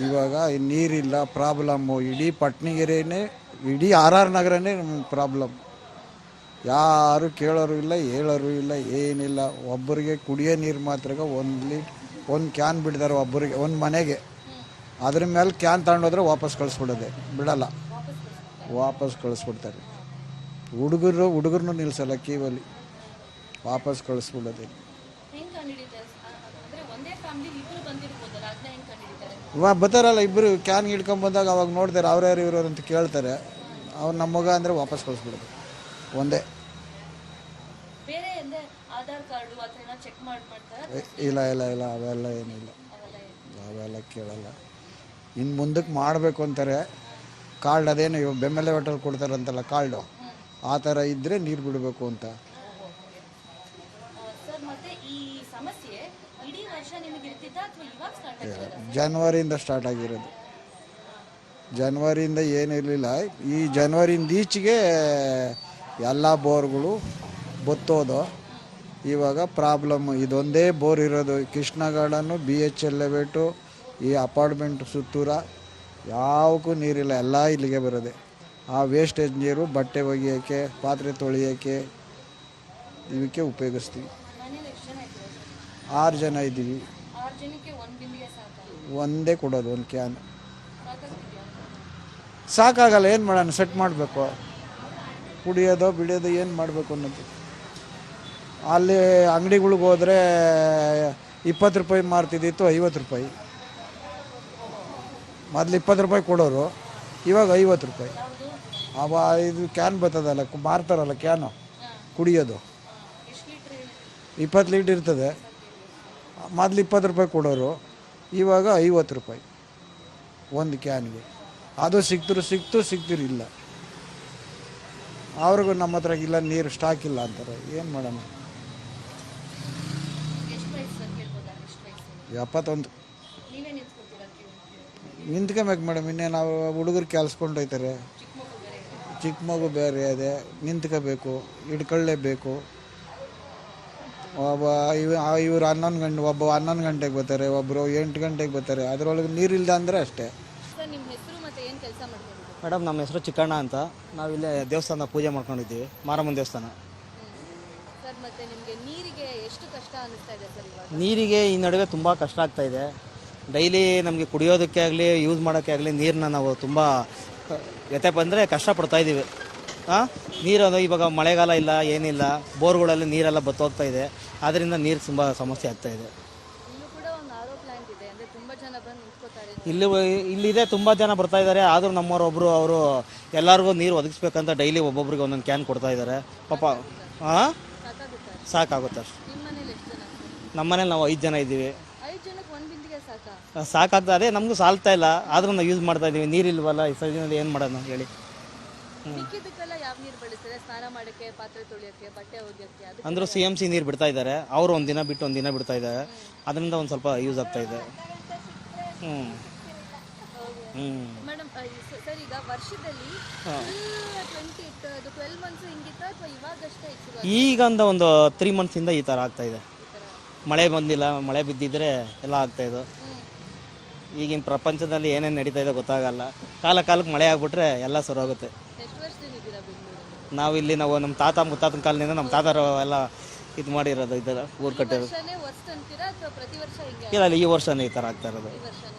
ಇವಾಗ ನೀರಿಲ್ಲ ಪ್ರಾಬ್ಲಮ್ಮು. ಇಡೀ ಪಟ್ನಗಿರಿನೇ, ಇಡೀ ಆರ್ ಆರ್ ನಗರನೇ ಪ್ರಾಬ್ಲಮ್. ಯಾರು ಕೇಳೋರು ಇಲ್ಲ, ಹೇಳೋರು ಇಲ್ಲ, ಏನಿಲ್ಲ. ಒಬ್ಬರಿಗೆ ಕುಡಿಯೋ ನೀರು ಮಾತ್ರ ಒಂದು ಕ್ಯಾನ್ ಬಿಡ್ತಾರೆ ಒಬ್ಬರಿಗೆ, ಒಂದು ಮನೆಗೆ. ಅದ್ರ ಮೇಲೆ ಕ್ಯಾನ್ ತಗೊಂಡೋದ್ರೆ ವಾಪಸ್ ಕಳಿಸ್ಬಿಡೋದೆ, ಬಿಡಲ್ಲ, ವಾಪಸ್ ಕಳಿಸ್ಬಿಡ್ತಾರೆ. ಹುಡುಗರನ್ನು ನಿಲ್ಲಿಸಲ್ಲ ಕ್ಯೂವಲ್ಲಿ, ವಾಪಸ್ ಕಳಿಸ್ಬಿಡೋದೆ. ಇವಾಗ ಬರ್ತಾರಲ್ಲ ಇಬ್ಬರು ಕ್ಯಾನ್ ಹಿಡ್ಕೊಂಬಂದಾಗ ಅವಾಗ ನೋಡ್ತಾರೆ ಅವ್ರ್ಯಾರು ಇವ್ರವ್ರು ಅಂತ ಕೇಳ್ತಾರೆ. ಅವ್ರು ನಮ್ಮ ಮಗ ಅಂದರೆ ವಾಪಸ್ ಕಳಿಸ್ಬಿಡೋದು ಒಂದೇ. ಇಲ್ಲ ಇಲ್ಲ ಇಲ್ಲ, ಅವೆಲ್ಲ ಏನಿಲ್ಲ, ಅವೆಲ್ಲ ಕೇಳಲ್ಲ. ಇನ್ನು ಮುಂದಕ್ಕೆ ಮಾಡಬೇಕು ಅಂತಾರೆ. ಕಾರ್ಡ್ ಅದೇನು ಇವಾಗ ಬೆಮ್ಮೆಲೆ ಹೋಟೆಲ್ ಕೊಡ್ತಾರಂತಲ್ಲ ಕಾರ್ಡು, ಆ ಥರ ಇದ್ದರೆ ನೀರು ಬಿಡಬೇಕು ಅಂತ. ಜನವರಿಯಿಂದ ಸ್ಟಾರ್ಟ್ ಆಗಿರೋದು. ಜನವರಿಯಿಂದ ಏನಿರಲಿಲ್ಲ. ಈ ಜನವರಿಯಿಂದ ಈಚೆಗೆ ಎಲ್ಲ ಬೋರ್ಗಳು ಬತ್ತೋದು. ಇವಾಗ ಪ್ರಾಬ್ಲಮ್ ಇದೊಂದೇ ಬೋರ್ ಇರೋದು. ಕೃಷ್ಣ ಗಾರ್ಡನ್ನು, BHL ಈ ಅಪಾರ್ಟ್ಮೆಂಟ್ ಸುತ್ತೂರ ಯಾವಕ್ಕೂ ನೀರಿಲ್ಲ, ಎಲ್ಲ ಇಲ್ಲಿಗೆ ಬರೋದೆ. ಆ ವೇಸ್ಟೇಜ್ ನೀರು ಬಟ್ಟೆ ಒಗೆಯೋಕ್ಕೆ, ಪಾತ್ರೆ ತೊಳೆಯೋಕ್ಕೆ, ಇವಕ್ಕೆ ಉಪಯೋಗಿಸ್ತೀವಿ. 6 ಜನ ಇದ್ದೀವಿ. ಒಂದೇ ಕೊಡೋದು, ಒಂದು ಕ್ಯಾನ್ ಸಾಕಾಗಲ್ಲ. ಏನು ಮಾಡೋಣ, ಸೆಟ್ ಮಾಡಬೇಕು. ಕುಡಿಯೋದು ಬಿಡಿಯೋದು ಏನು ಮಾಡಬೇಕು ಅನ್ನೋದು. ಅಲ್ಲಿ ಅಂಗಡಿಗಳಿಗೆ ಹೋದರೆ 20 ರೂಪಾಯಿ ಮಾರ್ತಿದ್ದಿತ್ತು 50 ರೂಪಾಯಿ. ಮೊದಲು 20 ರೂಪಾಯಿ ಕೊಡೋರು, ಇವಾಗ 50 ರೂಪಾಯಿ. ಇದು ಕ್ಯಾನ್ ಬರ್ತದಲ್ಲ, ಮಾರ್ತಾರಲ್ಲ ಕ್ಯಾನು ಕುಡಿಯೋದು, 20 ಲೀಟ್ರ್ ಇರ್ತದೆ. ಮೊದಲು 20 ರೂಪಾಯಿ ಕೊಡೋರು, ಇವಾಗ 50 ರೂಪಾಯಿ ಒಂದು ಕ್ಯಾನ್ಗೆ. ಅದು ಸಿಕ್ತಿರಿಲ್ಲ. ಅವ್ರಿಗೂ ನಮ್ಮ ಹತ್ರ ಇಲ್ಲ, ನೀರು ಸ್ಟಾಕ್ ಇಲ್ಲ ಅಂತಾರೆ. ಏನು ಮಾಡೋಣ. 71 ನಿಂತ್ಕೊಬೇಕು ಮೇಡಮ್. ಇನ್ನೇ ನಾವು ಹುಡುಗರು ಕೆಲ್ಸ್ಕೊಂಡು ಹೋಯ್ತಾರೆ. ಚಿಕ್ಕ ಮಗು ಬೇರೆ ಅದೇ, ನಿಂತ್ಕೋಬೇಕು, ಹಿಡ್ಕೊಳ್ಳೇಬೇಕು. ಇವ್ರು 11 ಗಂಟೆ, ಒಬ್ಬ 11 ಗಂಟೆಗೆ ಬರ್ತಾರೆ, ಒಬ್ಬರು 8 ಗಂಟೆಗೆ ಬರ್ತಾರೆ. ಅದರೊಳಗೆ ನೀರಿಲ್ದ ಅಂದರೆ ಅಷ್ಟೇ. ಮೇಡಮ್, ನಮ್ಮ ಹೆಸರು ಚಿಕ್ಕಣ್ಣ ಅಂತ. ನಾವಿಲ್ಲೇ ದೇವಸ್ಥಾನ ಪೂಜೆ ಮಾಡ್ಕೊಂಡಿದ್ದೀವಿ, ಮಾರಮ್ಮನ ದೇವಸ್ಥಾನ. ನೀರಿಗೆ ಈ ನಡುವೆ ತುಂಬ ಕಷ್ಟ ಆಗ್ತಾಯಿದೆ. ಡೈಲಿ ನಮಗೆ ಕುಡಿಯೋದಕ್ಕೆ ಆಗಲಿ, ಯೂಸ್ ಮಾಡೋಕ್ಕೆ ಆಗಲಿ ನೀರನ್ನ ನಾವು ತುಂಬ ವ್ಯತ್ಯಾಸ ಬಂದರೆ ಕಷ್ಟಪಡ್ತಾಯಿದ್ದೀವಿ. ನೀರು ಇವಾಗ ಮಳೆಗಾಲ ಇಲ್ಲ, ಏನಿಲ್ಲ, ಬೋರ್ಗಳಲ್ಲಿ ನೀರೆಲ್ಲ ಬತ್ತೋಗ್ತಾ ಇದೆ. ಆದ್ದರಿಂದ ನೀರು ತುಂಬ ಸಮಸ್ಯೆ ಆಗ್ತಾಯಿದೆ. ಇಲ್ಲಿದೆ, ತುಂಬ ಜನ ಬರ್ತಾ ಇದ್ದಾರೆ. ಆದರೂ ನಮ್ಮವರೊಬ್ಬರು ಅವರು ಎಲ್ಲರಿಗೂ ನೀರು ಒದಗಿಸ್ಬೇಕಂತ ಡೈಲಿ ಒಬ್ಬೊಬ್ರಿಗೆ ಒಂದೊಂದು ಕ್ಯಾನ್ ಕೊಡ್ತಾ ಇದ್ದಾರೆ. ಪಾಪ ಸಾಕಾಗುತ್ತೆ ಅಷ್ಟು. ನಮ್ಮನೇಲಿ ನಾವು 5 ಜನ ಇದ್ದೀವಿ. ಸಾಕಾಗ್ತದೆ, ಅದೇ ನಮಗೂ ಸಾಲ್ತಾ ಇಲ್ಲ. ಆದರೂ ನಾವು ಯೂಸ್ ಮಾಡ್ತಾ ಇದ್ದೀವಿ. ನೀರಿಲ್ವಲ್ಲ ಈ ಸದ್ಯದಲ್ಲಿ, ಏನು ಮಾಡೋಣ ಹೇಳಿ. ಅಂದರೂ CMC ನೀರು ಬಿಡ್ತಾ ಇದ್ದಾರೆ. ಅವರು ಒಂದಿನ ಬಿಟ್ಟು ಒಂದಿನ ಬಿಡ್ತಾ ಇದ್ದಾರೆ. ಅದರಿಂದ ಒಂದು ಸ್ವಲ್ಪ ಯೂಸ್ ಆಗ್ತಾ ಇದೆ. ಈಗ ಒಂದು 3 ಮಂತ್ಸಿಂದ ಈ ಥರ ಆಗ್ತಾ ಇದೆ. ಮಳೆ ಬಂದಿಲ್ಲ, ಮಳೆ ಬಿದ್ದಿದ್ರೆ ಎಲ್ಲ ಆಗ್ತಾಯಿದ್ದು. ಈಗಿನ ಪ್ರಪಂಚದಲ್ಲಿ ಏನೇನು ನಡೀತಾ ಇದೆ ಗೊತ್ತಾಗಲ್ಲ. ಕಾಲಕ್ಕೆ ಮಳೆ ಆಗ್ಬಿಟ್ರೆ ಎಲ್ಲ ಸರೋಗುತ್ತೆ. ನಾವು ನಮ್ಮ ತಾತ ಮುತ್ತಾತನ ಕಾಲದಿಂದ ನಮ್ಮ ತಾತರು ಎಲ್ಲ ಇದು ಮಾಡಿರೋದು, ಇದೆಲ್ಲ ಊರು ಕಟ್ಟಿರೋದು. ಇಲ್ಲ, ಈ ವರ್ಷನೇ ಈ ಥರ ಆಗ್ತಾ ಇರೋದು.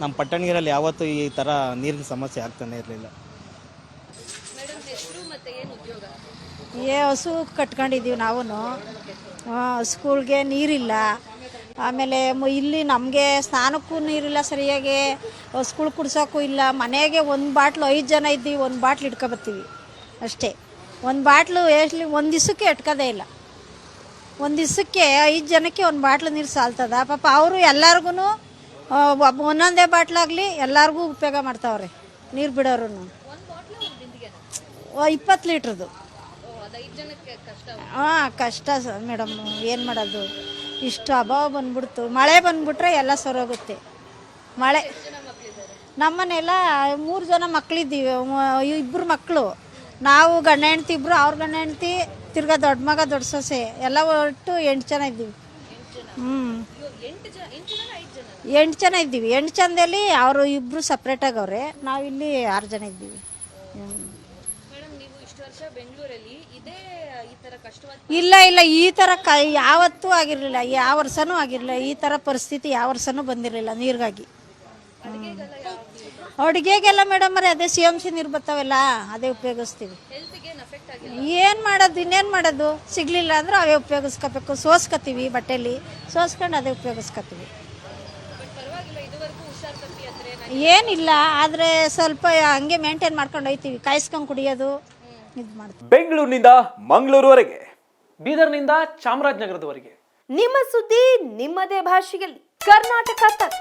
ನಮ್ಮ ಪಟ್ಟಣಗಿರಲ್ಲಿ ಯಾವತ್ತೂ ಈ ಥರ ನೀರಿನ ಸಮಸ್ಯೆ ಆಗ್ತಾನೆ ಇರಲಿಲ್ಲ. ಹಸು ಕಟ್ಕೊಂಡಿದ್ದೀವಿ ನಾವು. ಸ್ಕೂಲ್ಗೆ ನೀರಿಲ್ಲ. ಆಮೇಲೆ ಇಲ್ಲಿ ನಮಗೆ ಸ್ನಾನಕ್ಕೂ ನೀರಿಲ್ಲ ಸರಿಯಾಗಿ, ಹಸುಗಳು ಕುಡ್ಸೋಕ್ಕೂ ಇಲ್ಲ. ಮನೆಗೆ ಒಂದು ಬಾಟ್ಲು 5 ಜನ ಇದ್ದೀವಿ, ಒಂದು ಬಾಟ್ಲು ಇಟ್ಕೊಬತ್ತೀವಿ ಅಷ್ಟೇ. ಒಂದು ಬಾಟ್ಲು ಒಂದು ದಿವಸಕ್ಕೆ ಇಟ್ಕೋದೇ ಇಲ್ಲ. ಒಂದು ದಿವಸಕ್ಕೆ 5 ಜನಕ್ಕೆ ಒಂದು ಬಾಟ್ಲು ನೀರು ಸಾಲ್ತದ. ಪಾಪ ಅವರು ಎಲ್ಲರಿಗೂ ಒಂದೊಂದೇ ಬಾಟ್ಲಾಗಲಿ ಎಲ್ಲರಿಗೂ ಉಪಯೋಗ ಮಾಡ್ತಾವ್ರೆ. ನೀರು ಬಿಡೋರು 20 ಲೀಟ್ರದ್ದು. ಕಷ್ಟ ಮೇಡಮ್, ಏನು ಮಾಡೋದು. ಇಷ್ಟು ಅಭಾವ ಬಂದ್ಬಿಡ್ತು. ಮಳೆ ಬಂದ್ಬಿಟ್ರೆ ಎಲ್ಲ ಸರೋಗುತ್ತೆ. ಮಳೆ ನಮ್ಮನೆಲ್ಲ 3 ಜನ ಮಕ್ಕಳಿದ್ದೀವಿ. 2 ಮಕ್ಕಳು, ನಾವು ಗಂಡ ಹೆಂಡ್ತಿ ಇಬ್ಬರು, ಅವ್ರ ಗಂಡ ಹೆಂಡ್ತಿ, ತಿರ್ಗಾ ದೊಡ್ಡ ಮಗ ದೊಡ್ಡ ಸೊಸೆ, ಎಲ್ಲ ಒಟ್ಟು 8 ಜನ ಇದ್ದೀವಿ. ಎಂಟು ಜನ ಇದ್ದೀವಿ. 8 ಜನದಲ್ಲಿ ಅವರು ಇಬ್ಬರು ಸಪ್ರೇಟಾಗಿ ಅವರೇ, ನಾವಿಲ್ಲಿ 6 ಜನ ಇದ್ದೀವಿ. ಇಲ್ಲ ಇಲ್ಲ, ಈ ಥರ ಯಾವತ್ತೂ ಆಗಿರಲಿಲ್ಲ, ಯಾವ ವರ್ಷನೂ ಆಗಿರಲಿಲ್ಲ. ಈ ಥರ ಪರಿಸ್ಥಿತಿ ಯಾವ ವರ್ಷನೂ ಬಂದಿರಲಿಲ್ಲ ನೀರಿಗಾಗಿ. ಅಡುಗೆಗೆಲ್ಲ ಮೇಡಮ್ ಅದೇ CMC ನೀರು ಬರ್ತಾವಲ್ಲ, ಅದೇ ಉಪಯೋಗಿಸ್ತೀವಿ. ಏನು ಮಾಡೋದು, ಇನ್ನೇನು ಮಾಡೋದು, ಸಿಗಲಿಲ್ಲ ಅಂದ್ರೆ ಅವೇ ಉಪಯೋಗಿಸ್ಕೋಬೇಕು. ಸೋಸ್ಕೊತೀವಿ, ಬಟ್ಟೆಲಿ ಸೋಸ್ಕೊಂಡು ಅದೇ ಉಪಯೋಗಿಸ್ಕೊತೀವಿ. ಏನಿಲ್ಲ, ಆದರೆ ಸ್ವಲ್ಪ ಹಂಗೆ ಮೇಂಟೈನ್ ಮಾಡ್ಕೊಂಡು ಹೋಯ್ತೀವಿ. ಕಾಯಿಸ್ಕೊಂಡು ಕುಡಿಯೋದು ಇದು ಮಾಡ್ತೀವಿ. ಬೆಂಗಳೂರಿನಿಂದ ಮಂಗಳೂರುವರೆಗೆ, ಬೀದರ್ನಿಂದ ಚಾಮರಾಜನಗರದವರೆಗೆ ನಿಮ್ಮ ಸುದ್ದಿ ನಿಮ್ಮದೇ ಭಾಷೆಯಲ್ಲಿ. ಕರ್ನಾಟಕ ತಕ್.